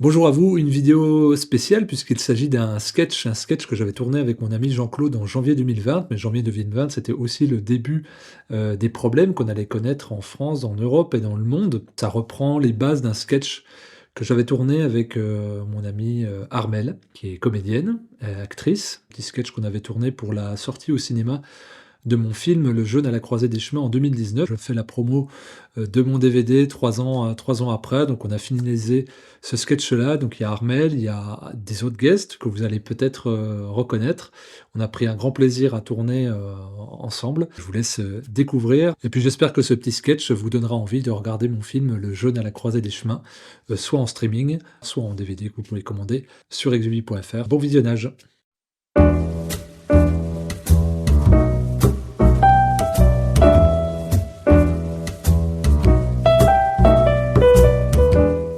Bonjour à vous, une vidéo spéciale puisqu'il s'agit un sketch que j'avais tourné avec mon ami Jean-Claude en janvier 2020. Mais janvier 2020, c'était aussi le début des problèmes qu'on allait connaître en France, en Europe et dans le monde. Ça reprend les bases d'un sketch que j'avais tourné avec mon amie Armelle, qui est comédienne, actrice. Petit sketch qu'on avait tourné pour la sortie au cinéma de mon film Le Jeune à la croisée des chemins en 2019. Je fais la promo de mon DVD 3 ans après, donc on a finalisé ce sketch-là. Donc il y a Armel, il y a des autres guests que vous allez peut-être reconnaître. On a pris un grand plaisir à tourner ensemble. Je vous laisse découvrir. Et puis j'espère que ce petit sketch vous donnera envie de regarder mon film Le Jeune à la croisée des chemins, soit en streaming, soit en DVD que vous pouvez commander sur exubi.fr. Bon visionnage.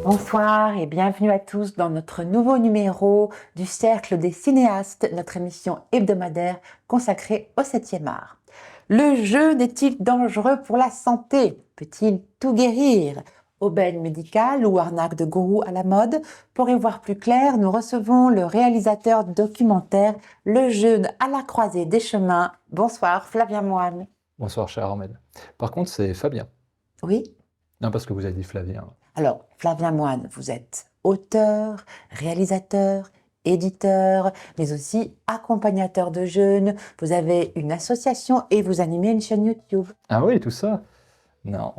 Bonsoir et bienvenue à tous dans notre nouveau numéro du Cercle des cinéastes, notre émission hebdomadaire consacrée au 7e art. Le jeûne est-il dangereux pour la santé? Peut-il tout guérir? Aubaine médicale ou arnaque de gourou à la mode? Pour y voir plus clair, nous recevons le réalisateur documentaire Le jeûne à la croisée des chemins. Bonsoir Flavien Moine. Bonsoir, cher Ahmed. Par contre, c'est Fabien. Oui. Non, parce que vous avez dit Flavien. Alors, Flavien Moine, vous êtes auteur, réalisateur, éditeur, mais aussi accompagnateur de jeunes. Vous avez une association et vous animez une chaîne YouTube. Ah oui, tout ça? Non.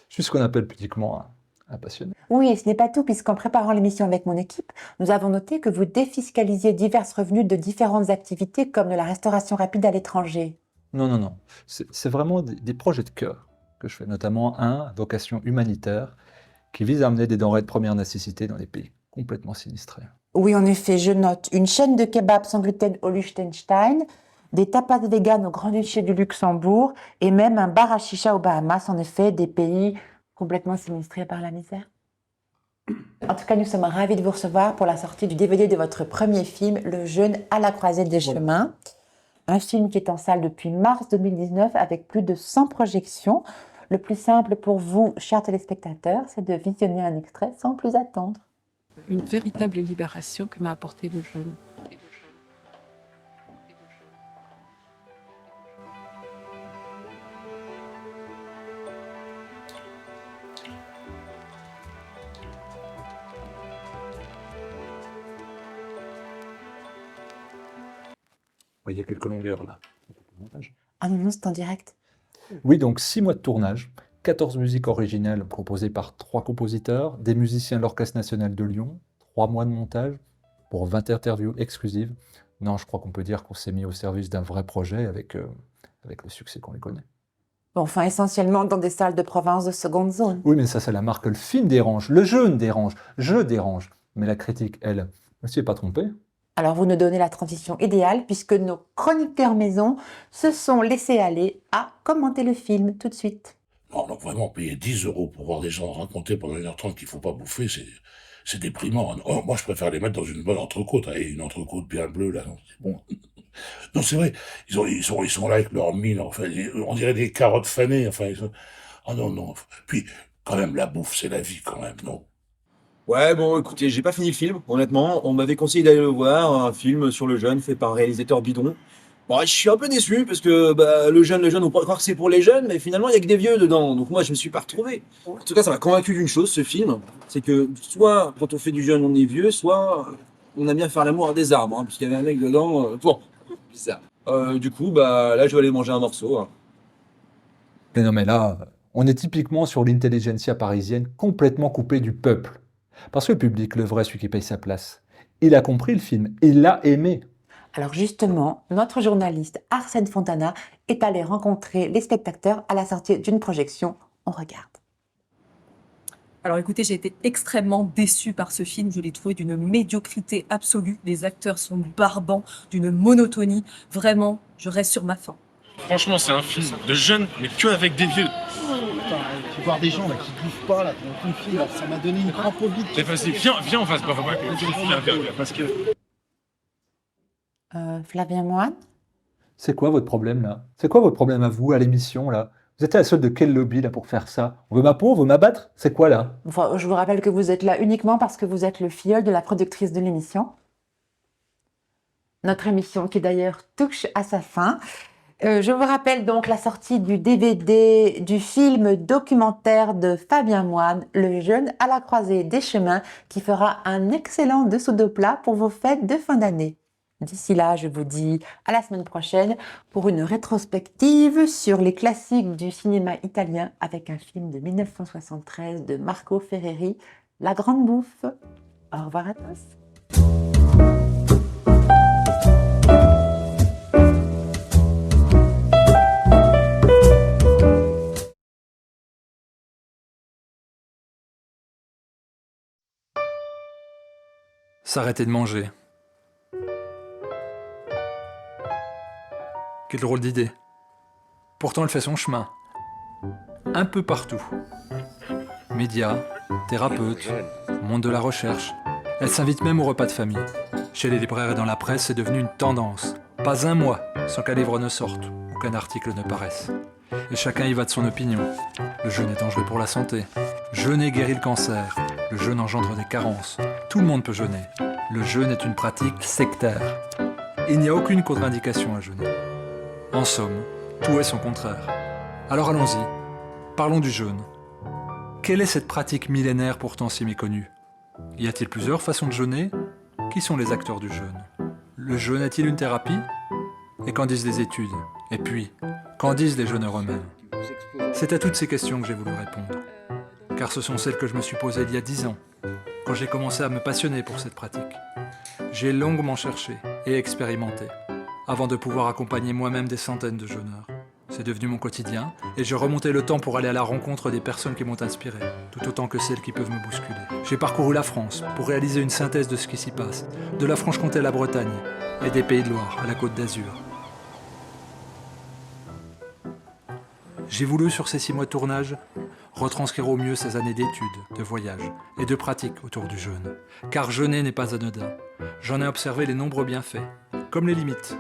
Juste ce qu'on appelle pudiquement un passionné. Oui, et ce n'est pas tout, puisqu'en préparant l'émission avec mon équipe, nous avons noté que vous défiscalisiez divers revenus de différentes activités, comme de la restauration rapide à l'étranger. Non. C'est vraiment des projets de cœur que je fais, notamment un à vocation humanitaire qui vise à amener des denrées de première nécessité dans des pays complètement sinistrés. Oui, en effet, je note une chaîne de kebab sans gluten au Liechtenstein, des tapas véganes au Grand-Duché du Luxembourg et même un bar à chicha aux Bahamas, en effet, des pays complètement sinistrés par la misère. En tout cas, nous sommes ravis de vous recevoir pour la sortie du DVD de votre premier film, Le Jeûne à la croisée des chemins. Un film qui est en salle depuis mars 2019 avec plus de 100 projections. Le plus simple pour vous, chers téléspectateurs, c'est de visionner un extrait sans plus attendre. Une véritable libération que m'a apporté le jeûne. Il y a quelques longueurs là. Ah non, c'est en direct. Oui, donc 6 mois de tournage, 14 musiques originales composées par 3 compositeurs, des musiciens de l'Orchestre national de Lyon, 3 mois de montage pour 20 interviews exclusives. Non, je crois qu'on peut dire qu'on s'est mis au service d'un vrai projet avec le succès qu'on les connaît. Bon, enfin, essentiellement dans des salles de province de seconde zone. Oui, mais ça, c'est la marque. Le film dérange, le jeûne dérange, je dérange. Mais la critique, elle ne s'y est pas trompée. Alors, vous nous donnez la transition idéale puisque nos chroniqueurs maison se sont laissés aller à commenter le film tout de suite. Non, donc vraiment, payer 10 euros pour voir des gens raconter pendant 1h30 qu'il faut pas bouffer, c'est déprimant. Oh, moi, je préfère les mettre dans une bonne entrecôte, et une entrecôte bien bleue, là, non, c'est bon. Non, c'est vrai, ils sont là avec leur mine, enfin, on dirait des carottes fanées, enfin, ah non. Puis, quand même, la bouffe, c'est la vie, quand même, non? Ouais, bon, écoutez, j'ai pas fini le film, honnêtement. On m'avait conseillé d'aller le voir, un film sur le jeûne fait par un réalisateur bidon. Bon, je suis un peu déçu parce que bah, le jeûne, on pourrait croire que c'est pour les jeunes, mais finalement, il y a que des vieux dedans. Donc moi, je me suis pas retrouvé. En tout cas, ça m'a convaincu d'une chose, ce film. C'est que soit quand on fait du jeûne, on est vieux, soit on aime bien faire l'amour à des arbres, hein, puisqu'il y avait un mec dedans. Bon, bizarre. Du coup, bah là, je vais aller manger un morceau, hein. Mais non, mais là, on est typiquement sur l'intelligentsia parisienne complètement coupée du peuple. Parce que le public, le vrai, celui qui paye sa place, il a compris le film, il l'a aimé. Alors justement, notre journaliste Arsène Fontana est allé rencontrer les spectateurs à la sortie d'une projection. On regarde. Alors écoutez, j'ai été extrêmement déçue par ce film. Je l'ai trouvé d'une médiocrité absolue. Les acteurs sont barbants, d'une monotonie. Vraiment, je reste sur ma faim. Franchement, c'est un film de jeunes, mais que avec des vieux. Tu vois des gens là qui bouffent pas là, ton film, là, ça m'a donné une crampe au bide. Mais vas-y, viens, on va se barrer. Viens, parce que... Flavien Moine? C'est quoi votre problème là? C'est quoi votre problème à vous, à l'émission là? Vous êtes à la solde de quel lobby là pour faire ça? On veut ma peau, on veut m'abattre? C'est quoi là? Enfin, je vous rappelle que vous êtes là uniquement parce que vous êtes le filleul de la productrice de l'émission. Notre émission qui d'ailleurs touche à sa fin. Je vous rappelle donc la sortie du DVD du film documentaire de Fabien Moine, Le jeune à la croisée des chemins, qui fera un excellent dessous de plat pour vos fêtes de fin d'année. D'ici là, je vous dis à la semaine prochaine pour une rétrospective sur les classiques du cinéma italien avec un film de 1973 de Marco Ferreri, La Grande Bouffe. Au revoir à tous. S'arrêter de manger. Quelle drôle d'idée. Pourtant, elle fait son chemin. Un peu partout. Médias, thérapeutes, monde de la recherche. Elle s'invite même au repas de famille. Chez les libraires et dans la presse, c'est devenu une tendance. Pas un mois sans qu'un livre ne sorte ou qu'un article ne paraisse. Et chacun y va de son opinion. Le jeûne est dangereux pour la santé. Jeûner guérit le cancer. Le jeûne engendre des carences. Tout le monde peut jeûner. Le jeûne est une pratique sectaire. Il n'y a aucune contre-indication à jeûner. En somme, tout est son contraire. Alors allons-y, parlons du jeûne. Quelle est cette pratique millénaire pourtant si méconnue? Y a-t-il plusieurs façons de jeûner? Qui sont les acteurs du jeûne? Le jeûne est-il une thérapie? Et qu'en disent les études? Et puis, qu'en disent les jeûneurs eux-mêmes? C'est à toutes ces questions que j'ai voulu répondre. Car ce sont celles que je me suis posées il y a 10 ans, quand j'ai commencé à me passionner pour cette pratique. J'ai longuement cherché et expérimenté, avant de pouvoir accompagner moi-même des centaines de jeûneurs. C'est devenu mon quotidien, et j'ai remonté le temps pour aller à la rencontre des personnes qui m'ont inspiré, tout autant que celles qui peuvent me bousculer. J'ai parcouru la France pour réaliser une synthèse de ce qui s'y passe, de la Franche-Comté à la Bretagne, et des Pays de Loire à la Côte d'Azur. J'ai voulu, sur ces 6 mois de tournage, retranscrire au mieux ces années d'études, de voyages et de pratiques autour du jeûne. Car jeûner n'est pas anodin. J'en ai observé les nombreux bienfaits, comme les limites.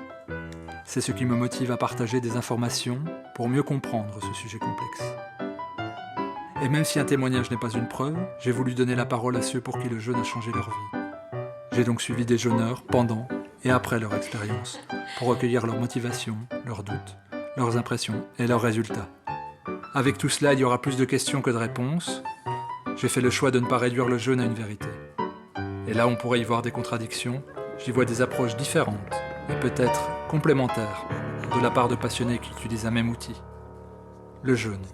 C'est ce qui me motive à partager des informations pour mieux comprendre ce sujet complexe. Et même si un témoignage n'est pas une preuve, j'ai voulu donner la parole à ceux pour qui le jeûne a changé leur vie. J'ai donc suivi des jeûneurs pendant et après leur expérience, pour recueillir leurs motivations, leurs doutes, leurs impressions et leurs résultats. Avec tout cela, il y aura plus de questions que de réponses. J'ai fait le choix de ne pas réduire le jeûne à une vérité. Et là, on pourrait y voir des contradictions. J'y vois des approches différentes, et peut-être complémentaires, de la part de passionnés qui utilisent un même outil. Le jeûne